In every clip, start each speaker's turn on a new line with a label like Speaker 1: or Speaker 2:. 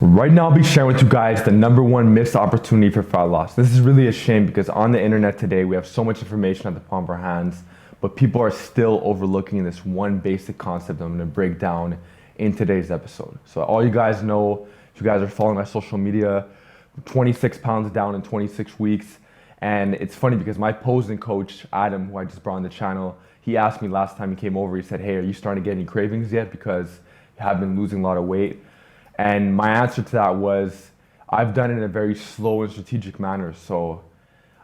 Speaker 1: Right now, I'll be sharing with you guys the #1 missed opportunity for fat loss. This is really a shame because on the internet today, we have so much information at the palm of our hands, but people are still overlooking this one basic concept I'm gonna break down in today's episode. So all you guys know, if you guys are following my social media, 26 pounds down in 26 weeks. And it's funny because my posing coach, Adam, who I just brought on the channel, he asked me last time he came over, he said, "Hey, are you starting to get any cravings yet? Because you have been losing a lot of weight." And my answer to that was, I've done it in a very slow and strategic manner. So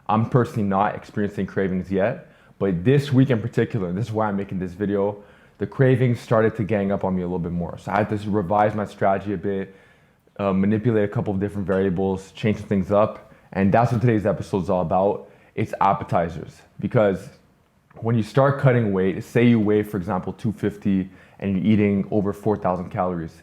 Speaker 1: I'm personally not experiencing cravings yet. But this week in particular, and this is why I'm making this video, the cravings started to gang up on me a little bit more. So I had to revise my strategy a bit, manipulate a couple of different variables, change things up. And that's what today's episode is all about. It's appetizers. Because when you start cutting weight, say you weigh, for example, 250 and you're eating over 4,000 calories,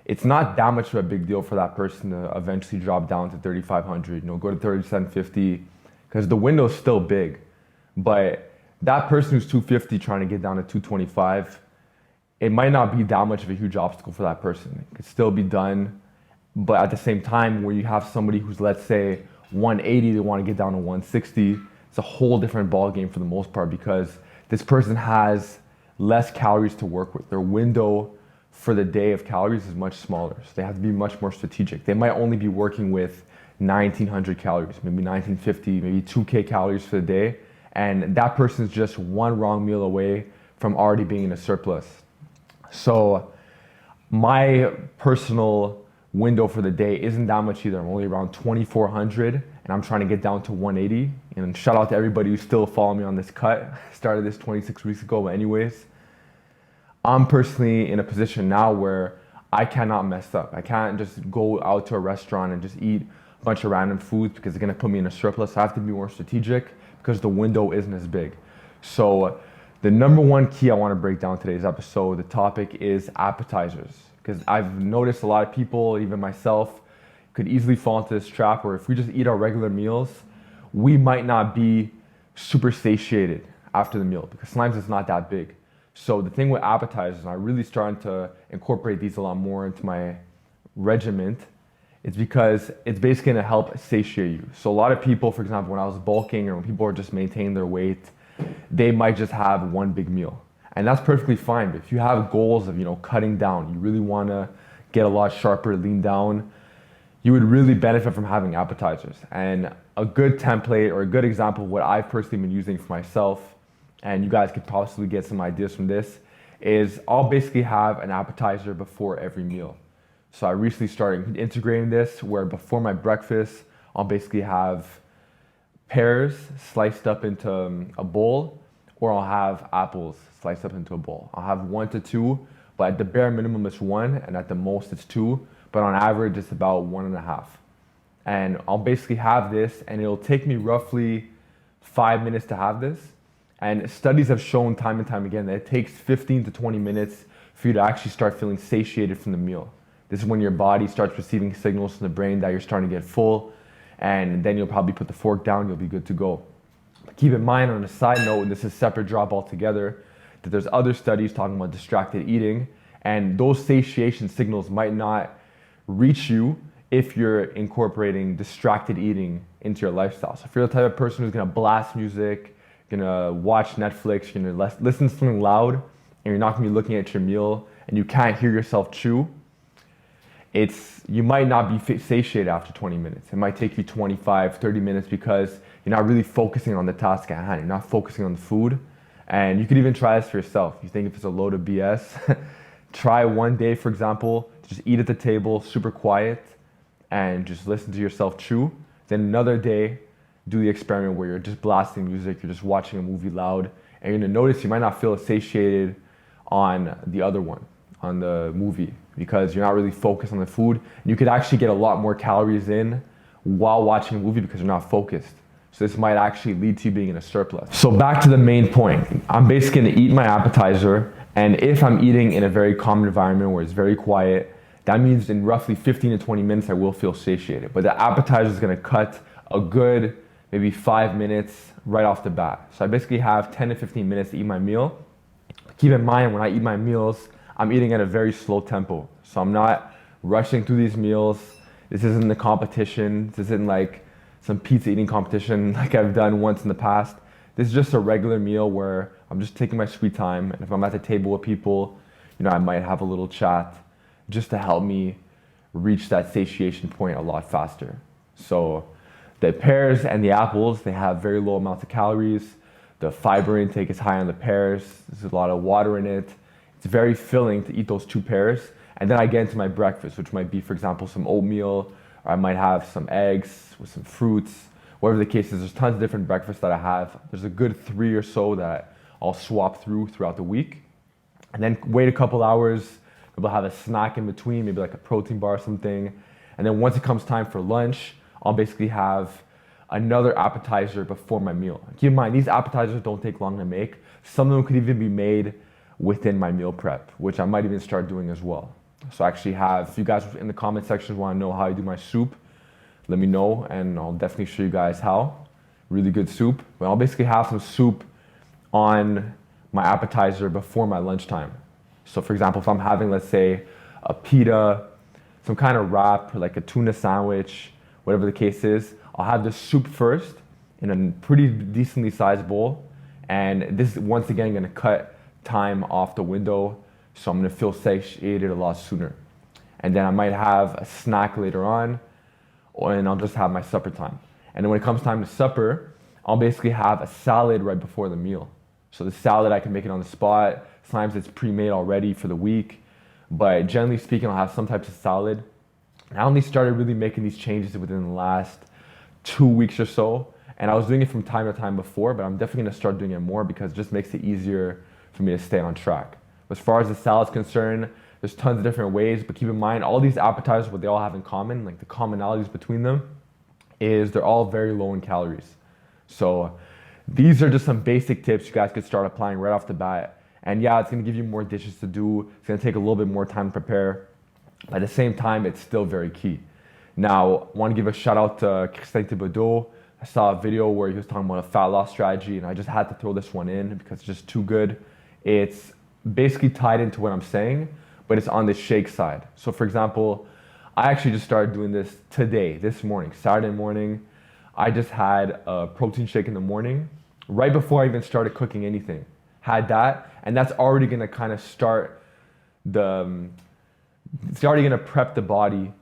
Speaker 1: it's not that much of a big deal for that person to eventually drop down to 3,500, go to 3,750, because the window is still big. But that person who's 250 trying to get down to 225, it might not be that much of a huge obstacle for that person. It could still be done. But at the same time, where you have somebody who's, let's say, 180, they want to get down to 160, it's a whole different ball game for the most part, because this person has less calories to work with. Their window for the day of calories is much smaller. So they have to be much more strategic. They might only be working with 1,900 calories, maybe 1,950, maybe 2K calories for the day. And that person is just one wrong meal away from already being in a surplus. So my personal window for the day isn't that much either. I'm only around 2,400 and I'm trying to get down to 180. And shout out to everybody who's still following me on this cut. I started this 26 weeks ago, but anyways, I'm personally in a position now where I cannot mess up. I can't just go out to a restaurant and just eat a bunch of random foods because it's gonna put me in a surplus. I have to be more strategic because the window isn't as big. So the #1 key I wanna break down today's episode, the topic is appetizers. Because I've noticed a lot of people, even myself, could easily fall into this trap where if we just eat our regular meals, we might not be super satiated after the meal because sometimes it's not that big. So the thing with appetizers, and I'm really starting to incorporate these a lot more into my regiment, is because it's basically gonna help satiate you. So a lot of people, for example, when I was bulking or when people are just maintaining their weight, they might just have one big meal. And that's perfectly fine. But if you have goals of, cutting down, you really wanna get a lot sharper, lean down, you would really benefit from having appetizers. And a good template or a good example of what I've personally been using for myself, and you guys could possibly get some ideas from this, is I'll basically have an appetizer before every meal. So I recently started integrating this where before my breakfast, I'll basically have pears sliced up into a bowl, or I'll have apples sliced up into a bowl. I'll have 1 to 2, but at the bare minimum it's 1, and at the most it's 2, but on average it's about 1.5. And I'll basically have this, and it'll take me roughly 5 minutes to have this. And studies have shown time and time again that it takes 15 to 20 minutes for you to actually start feeling satiated from the meal. This is when your body starts receiving signals from the brain that you're starting to get full, and then you'll probably put the fork down, you'll be good to go. But keep in mind, on a side note, and this is a separate drop altogether, that there's other studies talking about distracted eating, and those satiation signals might not reach you if you're incorporating distracted eating into your lifestyle. So if you're the type of person who's gonna blast music, gonna watch Netflix, you're gonna listen to something loud, and you're not gonna be looking at your meal, and you can't hear yourself chew, you might not be satiated after 20 minutes. It might take you 25, 30 minutes because you're not really focusing on the task at hand. You're not focusing on the food. And you could even try this for yourself. You think if it's a load of BS, try one day, for example, just eat at the table, super quiet, and just listen to yourself chew. Then another day, do the experiment where you're just blasting music, you're just watching a movie loud, and you're gonna notice you might not feel satiated on the other one, on the movie, because you're not really focused on the food. You could actually get a lot more calories in while watching a movie because you're not focused. So this might actually lead to you being in a surplus. So back to the main point. I'm basically gonna eat my appetizer, and if I'm eating in a very calm environment where it's very quiet, that means in roughly 15 to 20 minutes I will feel satiated. But the appetizer is gonna cut a good maybe 5 minutes right off the bat. So I basically have 10 to 15 minutes to eat my meal. Keep in mind, when I eat my meals, I'm eating at a very slow tempo. So I'm not rushing through these meals. This isn't a competition. This isn't like some pizza eating competition like I've done once in the past. This is just a regular meal where I'm just taking my sweet time. And if I'm at the table with people, I might have a little chat just to help me reach that satiation point a lot faster. So the pears and the apples, they have very low amounts of calories. The fiber intake is high on the pears. There's a lot of water in it. It's very filling to eat those 2 pears. And then I get into my breakfast, which might be, for example, some oatmeal, or I might have some eggs with some fruits, whatever the case is. There's tons of different breakfasts that I have. There's a good 3 or so that I'll swap throughout the week. And then wait a couple hours, maybe I'll have a snack in between, maybe like a protein bar or something. And then once it comes time for lunch, I'll basically have another appetizer before my meal. Keep in mind, these appetizers don't take long to make. Some of them could even be made within my meal prep, which I might even start doing as well. So I actually have, if you guys in the comment section want to know how I do my soup, let me know and I'll definitely show you guys how. Really good soup. But I'll basically have some soup on my appetizer before my lunchtime. So for example, if I'm having, let's say, a pita, some kind of wrap, like a tuna sandwich, whatever the case is, I'll have the soup first in a pretty decently sized bowl. And this is once again gonna cut time off the window. So I'm gonna feel satiated a lot sooner. And then I might have a snack later on, and I'll just have my supper time. And then when it comes time to supper, I'll basically have a salad right before the meal. So the salad, I can make it on the spot. Sometimes it's pre-made already for the week. But generally speaking, I'll have some types of salad. I only started really making these changes within the last 2 weeks or so. And I was doing it from time to time before, but I'm definitely gonna start doing it more because it just makes it easier for me to stay on track. As far as the salad's concerned, there's tons of different ways, but keep in mind, all these appetizers, what they all have in common, like the commonalities between them, is they're all very low in calories. So these are just some basic tips you guys could start applying right off the bat. And yeah, it's gonna give you more dishes to do. It's gonna take a little bit more time to prepare. At the same time, it's still very key. Now, I wanna give a shout out to Christin Thibodeau. I saw a video where he was talking about a fat loss strategy, and I just had to throw this one in because it's just too good. It's basically tied into what I'm saying, but it's on the shake side. So for example, I actually just started doing this today, this morning, Saturday morning. I just had a protein shake in the morning, right before I even started cooking anything. Had that, and that's already gonna kind of start it's already gonna prep the body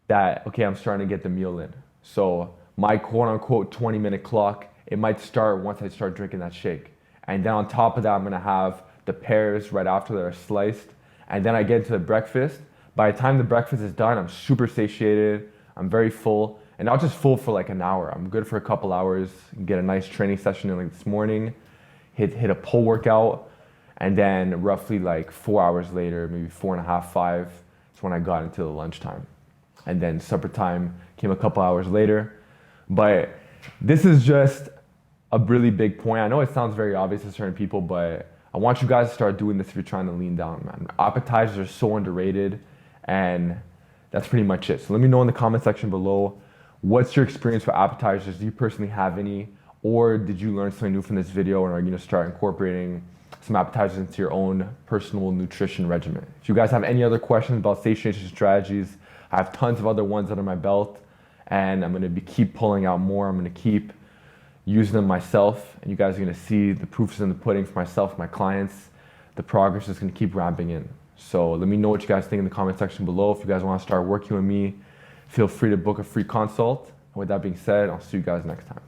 Speaker 1: that, okay, I'm starting to get the meal in. So my quote unquote 20-minute clock, it might start once I start drinking that shake. And then on top of that, I'm gonna have the pears right after that are sliced. And then I get into the breakfast. By the time the breakfast is done, I'm super satiated, I'm very full, and not just full for like an hour. I'm good for a couple hours, get a nice training session in like this morning, hit a pull workout, and then roughly like 4 hours later, maybe 4.5, 5, is when I got into the lunchtime. And then supper time came a couple hours later. But this is just a really big point. I know it sounds very obvious to certain people, but I want you guys to start doing this if you're trying to lean down, man. Appetizers are so underrated, and that's pretty much it. So let me know in the comment section below, what's your experience with appetizers? Do you personally have any? Or did you learn something new from this video, and are you gonna start incorporating some appetizers into your own personal nutrition regimen? If you guys have any other questions about satiation strategies, I have tons of other ones under my belt, and I'm gonna keep pulling out more. I'm gonna keep using them myself, and you guys are gonna see the proofs in the pudding for myself, my clients. The progress is gonna keep ramping in. So let me know what you guys think in the comment section below. If you guys wanna start working with me, feel free to book a free consult. And with that being said, I'll see you guys next time.